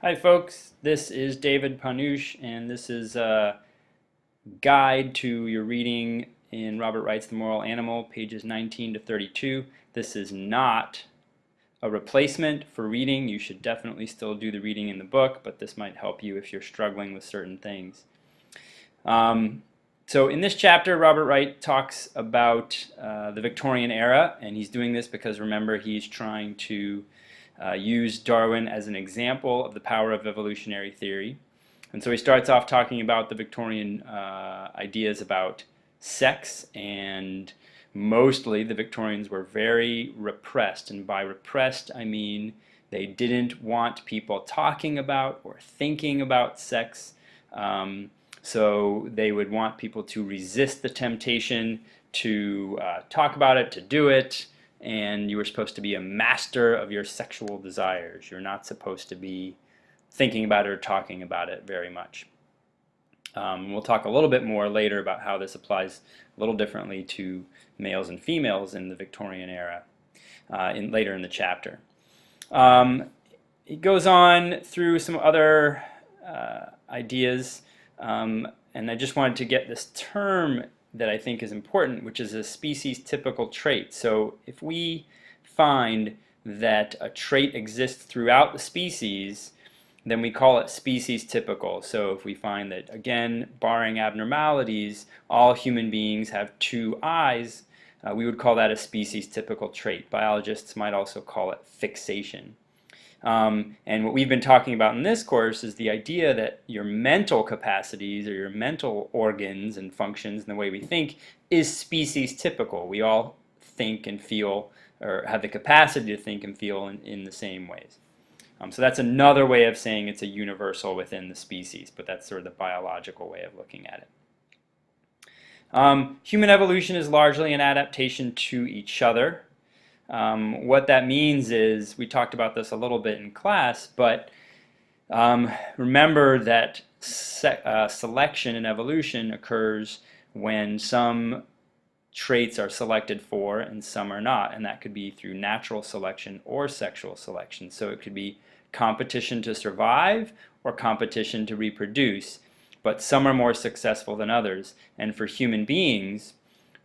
Hi folks, this is David Panush, and this is a guide to your reading in Robert Wright's The Moral Animal, pages 19 to 32. This is not a replacement for reading. You should definitely still do the reading in the book, but this might help you if you're struggling with certain things. So in this chapter, Robert Wright talks about the Victorian era, and he's doing this because, remember, he's trying to use Darwin as an example of the power of evolutionary theory. And so he starts off talking about the Victorian ideas about sex, and mostly the Victorians were very repressed. And by repressed, I mean they didn't want people talking about or thinking about sex. So they would want people to resist the temptation to talk about it, to do it. And you were supposed to be a master of your sexual desires. You're not supposed to be thinking about it or talking about it very much. We'll talk a little bit more later about how this applies a little differently to males and females in the Victorian era later in the chapter. He goes on through some other ideas, and I just wanted to get this term that I think is important, which is a species typical trait. So if we find that a trait exists throughout the species, then we call it species typical. So if we find that, again, barring abnormalities, all human beings have two eyes, we would call that a species typical trait. Biologists might also call it fixation. And what we've been talking about in this course is the idea that your mental capacities or your mental organs and functions and the way we think is species typical. We all think and feel, or have the capacity to think and feel in the same ways. So that's another way of saying it's a universal within the species, but that's sort of the biological way of looking at it. Human evolution is largely an adaptation to each other. What that means is, we talked about this a little bit in class, but remember that selection in evolution occurs when some traits are selected for and some are not, and that could be through natural selection or sexual selection. So it could be competition to survive or competition to reproduce, but some are more successful than others. And for human beings,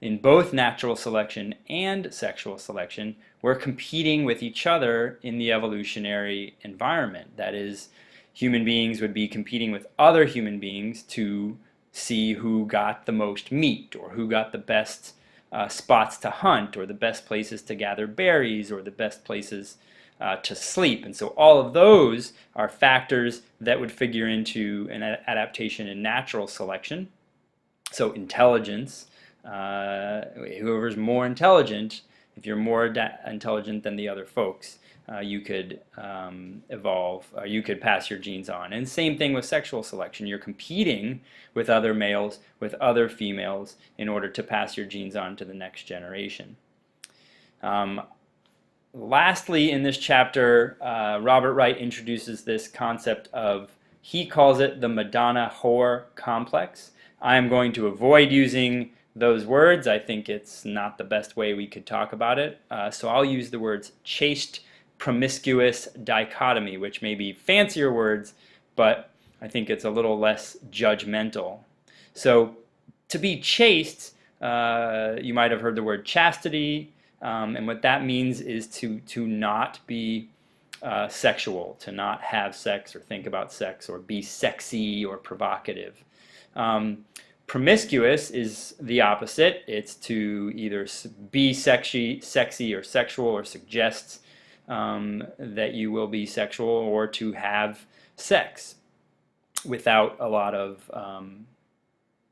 in both natural selection and sexual selection, we're competing with each other in the evolutionary environment. That is, human beings would be competing with other human beings to see who got the most meat, or who got the best spots to hunt, or the best places to gather berries, or the best places to sleep. And so all of those are factors that would figure into an adaptation in natural selection. So intelligence. Whoever's more intelligent, if you're more intelligent than the other folks, you could evolve, you could pass your genes on. And same thing with sexual selection. You're competing with other males, with other females, in order to pass your genes on to the next generation. Lastly, in this chapter, Robert Wright introduces this concept of, he calls it the Madonna-whore complex. I am going to avoid using those words. I think it's not the best way we could talk about it. So I'll use the words chaste, promiscuous dichotomy, which may be fancier words, but I think it's a little less judgmental. So to be chaste, you might have heard the word chastity, and what that means is to not be sexual, to not have sex or think about sex or be sexy or provocative. Promiscuous is the opposite. It's to either be sexy or sexual, or suggest that you will be sexual, or to have sex without a lot of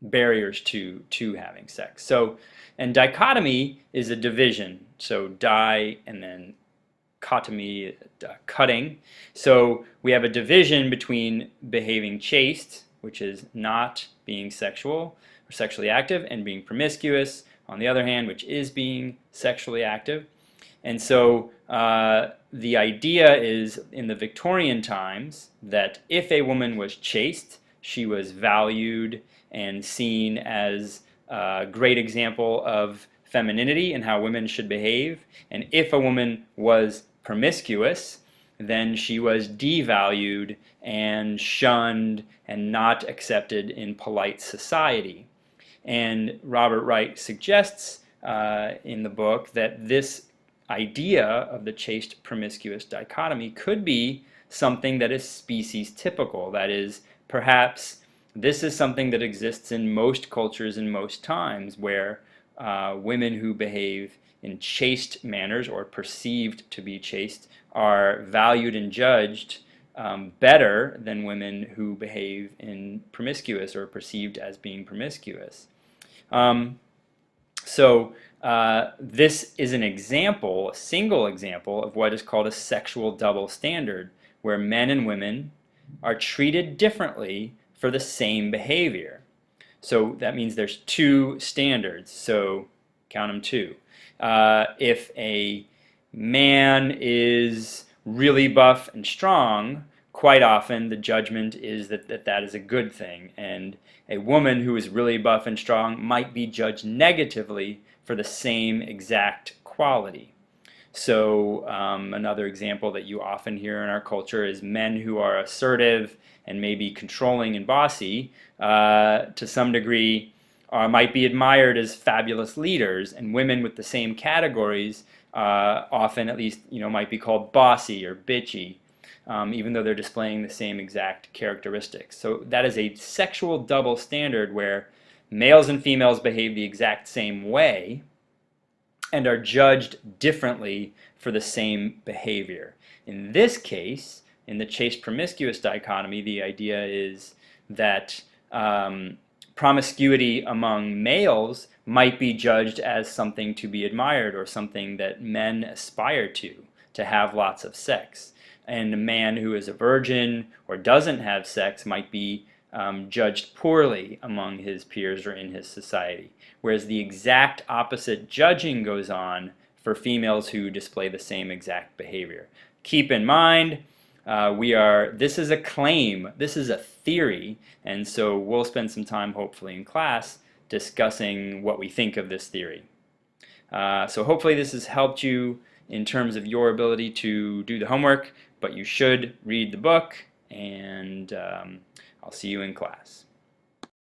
barriers to having sex. So, and dichotomy is a division. So di and then cotomy, cutting. So we have a division between behaving chaste, which is not being sexual or sexually active, and being promiscuous, on the other hand, which is being sexually active. And so the idea is, in the Victorian times, that if a woman was chaste, she was valued and seen as a great example of femininity and how women should behave. And if a woman was promiscuous, then she was devalued and shunned and not accepted in polite society. And Robert Wright suggests in the book that this idea of the chaste promiscuous dichotomy could be something that is species typical. That is, perhaps this is something that exists in most cultures in most times, where women who behave in chaste manners or perceived to be chaste are valued and judged better than women who behave in promiscuous or perceived as being promiscuous. This is an example, a single example, of what is called a sexual double standard, where men and women are treated differently for the same behavior. So that means there's two standards, so count them two. If a man is really buff and strong, quite often the judgment is that is a good thing, and a woman who is really buff and strong might be judged negatively for the same exact quality. So another example that you often hear in our culture is men who are assertive and maybe controlling and bossy to some degree might be admired as fabulous leaders, and women with the same categories often, at least, might be called bossy or bitchy, even though they're displaying the same exact characteristics. So that is a sexual double standard where males and females behave the exact same way and are judged differently for the same behavior. In this case, in the chaste promiscuous dichotomy, the idea is that promiscuity among males might be judged as something to be admired or something that men aspire to have lots of sex. And a man who is a virgin or doesn't have sex might be judged poorly among his peers or in his society. Whereas the exact opposite judging goes on for females who display the same exact behavior. Keep in mind, this is a claim, this is a theory, and so we'll spend some time hopefully in class discussing what we think of this theory. So hopefully this has helped you in terms of your ability to do the homework, but you should read the book, and I'll see you in class.